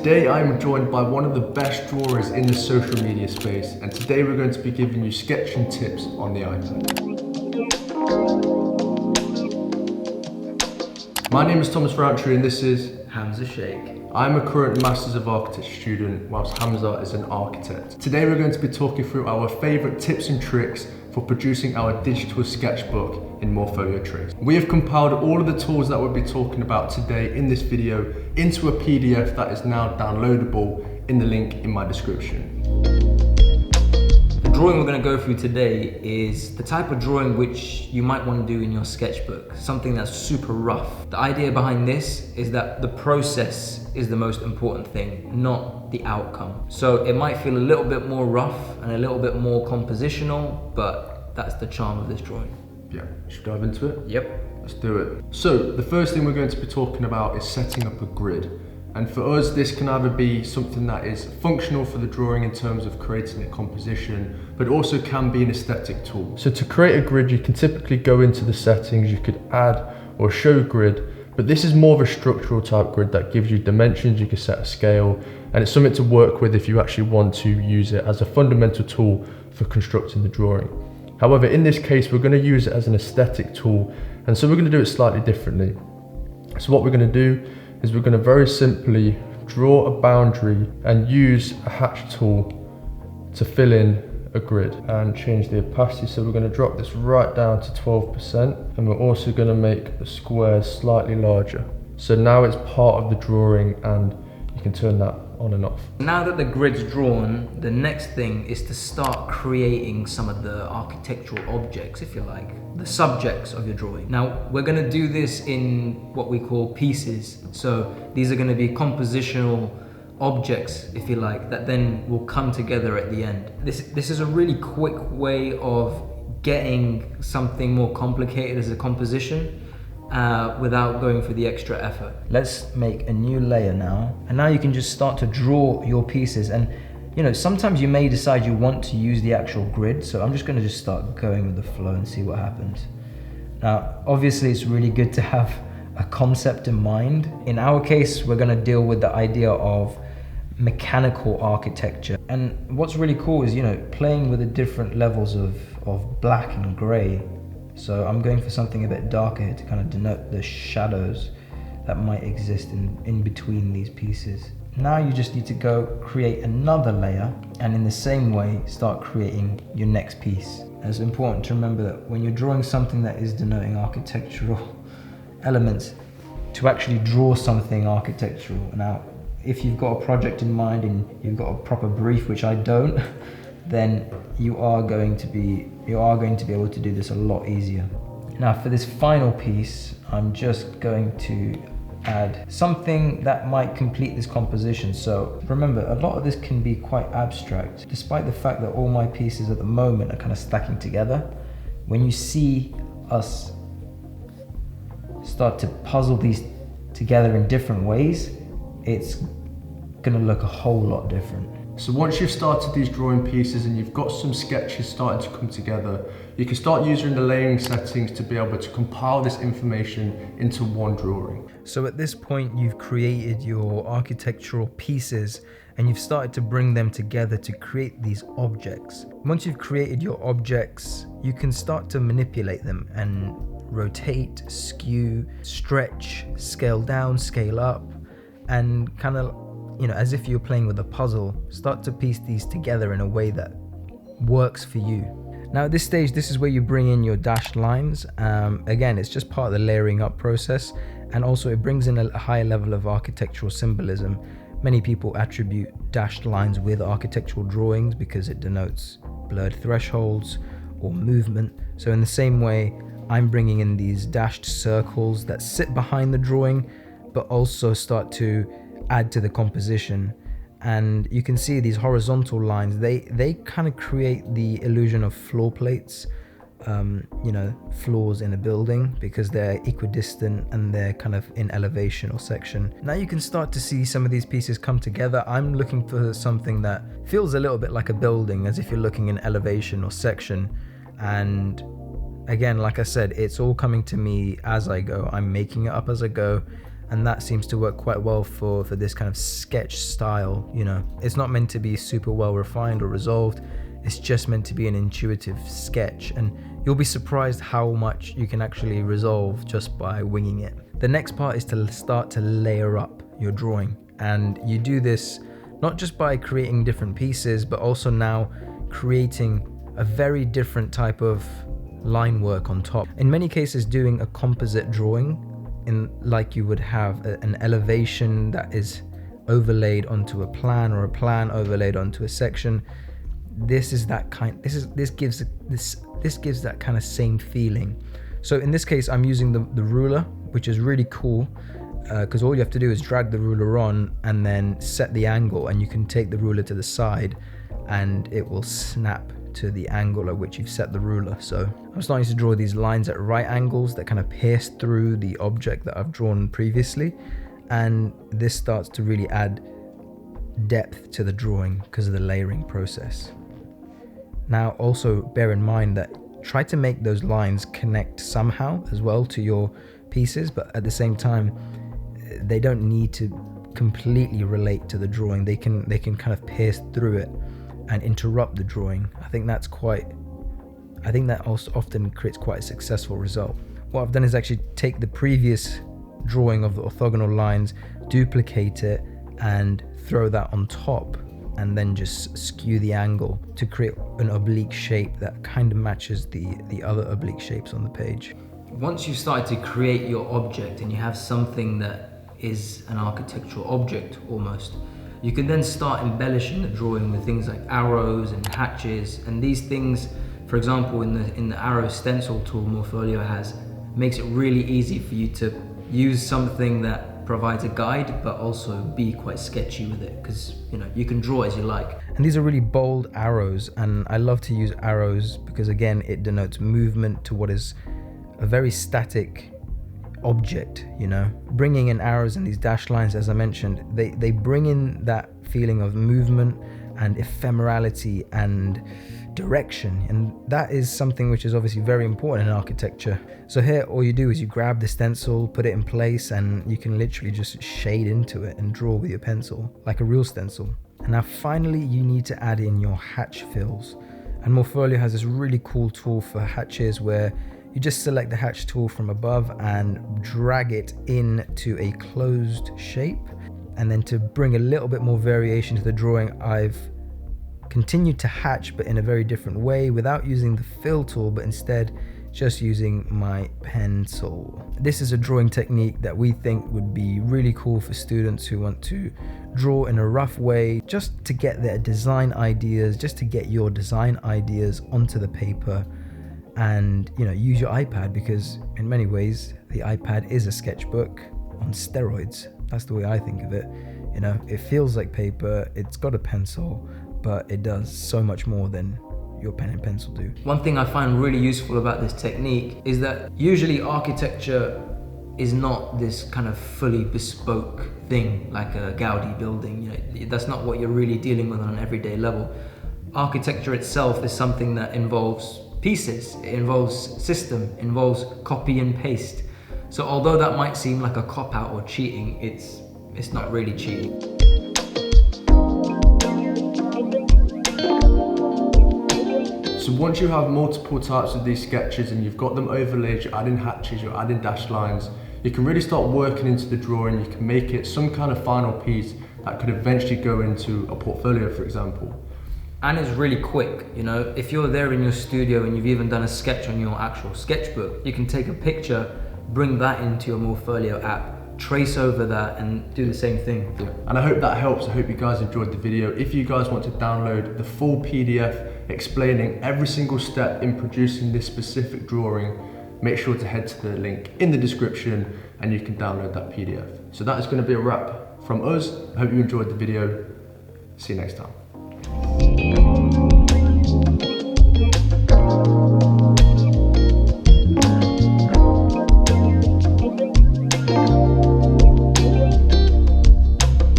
Today I'm joined by one of the best drawers in the social media space, and today we're going to be giving you sketching tips on the iPad. My name is Rowntree and this is Hamza Shaikh. I'm a current Masters of Architecture student, whilst Hamza is an architect. Today we're going to be talking through our favourite tips and tricks for producing our digital sketchbook in Morpholio Trace. We have compiled all of the tools that we'll be talking about today in this video into a PDF that is now downloadable in the link in my description. The drawing we're going to go through today is the type of drawing which you might want to do in your sketchbook, something that's super rough. The idea behind this is that the process is the most important thing, not the outcome. So it might feel a little bit more rough and a little bit more compositional, but that's the charm of this drawing. Yeah, should we dive into it? Yep. Let's do it. So the first thing we're going to be talking about is setting up a grid. And for us, this can either be something that is functional for the drawing in terms of creating a composition, but also can be an aesthetic tool. So to create a grid, you can typically go into the settings, you could add or show grid, but this is more of a structural type grid that gives you dimensions, you can set a scale, and it's something to work with if you actually want to use it as a fundamental tool for constructing the drawing. However, in this case, we're going to use it as an aesthetic tool, and so we're going to do it slightly differently. So what we're going to do is we're going to very simply draw a boundary and use a hatch tool to fill in a grid and change the opacity. So we're going to drop this right down to 12%, and we're also going to make the squares slightly larger. So now it's part of the drawing and you can turn that on and off. Now that the grid's drawn, the next thing is to start creating some of the architectural objects, if you like, the subjects of your drawing. Now, we're going to do this in what we call pieces. So these are going to be compositional objects, if you like, that then will come together at the end. This is a really quick way of getting something more complicated as a composition without going for the extra effort. Let's make a new layer now, and now you can just start to draw your pieces. And you know, sometimes you may decide you want to use the actual grid, so I'm just going to just start going with the flow and see what happens. Now obviously it's really good to have a concept in mind. In our case, we're going to deal with the idea of mechanical architecture, and what's really cool is, you know, playing with the different levels of black and grey. So I'm going for something a bit darker here to kind of denote the shadows that might exist in between these pieces. Now you just need to go create another layer, and in the same way start creating your next piece. And it's important to remember that when you're drawing something that is denoting architectural elements, to actually draw something architectural. Now if you've got a project in mind and you've got a proper brief, which I don't, then you are going to be able to do this a lot easier. Now for this final piece, I'm just going to add something that might complete this composition. So remember, a lot of this can be quite abstract, despite the fact that all my pieces at the moment are kind of stacking together. When you see us start to puzzle these together in different ways, it's gonna look a whole lot different. So once you've started these drawing pieces and you've got some sketches starting to come together, you can start using the layering settings to be able to compile this information into one drawing. So at this point, you've created your architectural pieces and you've started to bring them together to create these objects. Once you've created your objects, you can start to manipulate them and rotate, skew, stretch, scale down, scale up, and kind of, you know, as if you're playing with a puzzle, start to piece these together in a way that works for you. Now at this stage, this is where you bring in your dashed lines. Again, it's just part of the layering up process, and also it brings in a higher level of architectural symbolism. Many people attribute dashed lines with architectural drawings because it denotes blurred thresholds or movement. So in the same way, I'm bringing in these dashed circles that sit behind the drawing, but also start to add to the composition. And you can see these horizontal lines, they kind of create the illusion of floor plates, you know, floors in a building, because they're equidistant and they're kind of in elevation or section. Now you can start to see some of these pieces come together. I'm looking for something that feels a little bit like a building, as if you're looking in elevation or section. And again, like I said, it's all coming to me as I go. I'm making it up as I go. and that seems to work quite well for this kind of sketch style. You know, it's not meant to be super well refined or resolved. It's just meant to be an intuitive sketch, and you'll be surprised how much you can actually resolve just by winging it. The next part is to start to layer up your drawing, and you do this not just by creating different pieces, but also now creating a very different type of line work on top. In many cases, doing a composite drawing, like you would have an elevation that is overlaid onto a plan, or a plan overlaid onto a section. This gives that kind of same feeling. So in this case, I'm using the ruler, which is really cool, because all you have to do is drag the ruler on and then set the angle, and you can take the ruler to the side and it will snap to the angle at which you've set the ruler. So I'm starting to draw these lines at right angles that kind of pierce through the object that I've drawn previously, and this starts to really add depth to the drawing because of the layering process. Now also bear in mind that try to make those lines connect somehow as well to your pieces, but at the same time they don't need to completely relate to the drawing. They can kind of pierce through it and interrupt the drawing. I think that also often creates quite a successful result. What I've done is actually take the previous drawing of the orthogonal lines, duplicate it and throw that on top, and then just skew the angle to create an oblique shape that kind of matches the other oblique shapes on the page. Once you've started to create your object and you have something that is an architectural object almost, you can then start embellishing the drawing with things like arrows and hatches, and these things, for example, in the arrow stencil tool Morpholio has, makes it really easy for you to use something that provides a guide but also be quite sketchy with it, because you can draw as you like. And these are really bold arrows, and I love to use arrows because again it denotes movement to what is a very static object. Bringing in arrows and these dashed lines, as I mentioned, they bring in that feeling of movement and ephemerality and direction, and that is something which is obviously very important in architecture. So here all you do is you grab the stencil, put it in place, and you can literally just shade into it and draw with your pencil like a real stencil. And now finally you need to add in your hatch fills, and Morpholio has this really cool tool for hatches where you just select the hatch tool from above and drag it into a closed shape. And then to bring a little bit more variation to the drawing, I've continued to hatch but in a very different way, without using the fill tool but instead just using my pencil. This is a drawing technique that we think would be really cool for students who want to draw in a rough way, just to get their design ideas, just to get your design ideas onto the paper, and use your iPad, because in many ways the iPad is a sketchbook on steroids. That's the way I think of it. It feels like paper, it's got a pencil, but it does so much more than your pen and pencil do. One thing I find really useful about this technique is that usually architecture is not this kind of fully bespoke thing like a Gaudi building. That's not what you're really dealing with on an everyday level. Architecture itself is something that involves pieces, it involves system, involves copy and paste. So although that might seem like a cop-out or cheating, it's not really cheating. So once you have multiple types of these sketches and you've got them overlaid, you're adding hatches, you're adding dashed lines, you can really start working into the drawing. You can make it some kind of final piece that could eventually go into a portfolio, for example. And it's really quick. If you're there in your studio and you've even done a sketch on your actual sketchbook, you can take a picture, bring that into your Morpholio app, trace over that and do the same thing. Yeah. And I hope that helps. I hope you guys enjoyed the video. If you guys want to download the full PDF explaining every single step in producing this specific drawing, make sure to head to the link in the description and you can download that PDF. So that is going to be a wrap from us. I hope you enjoyed the video. See you next time.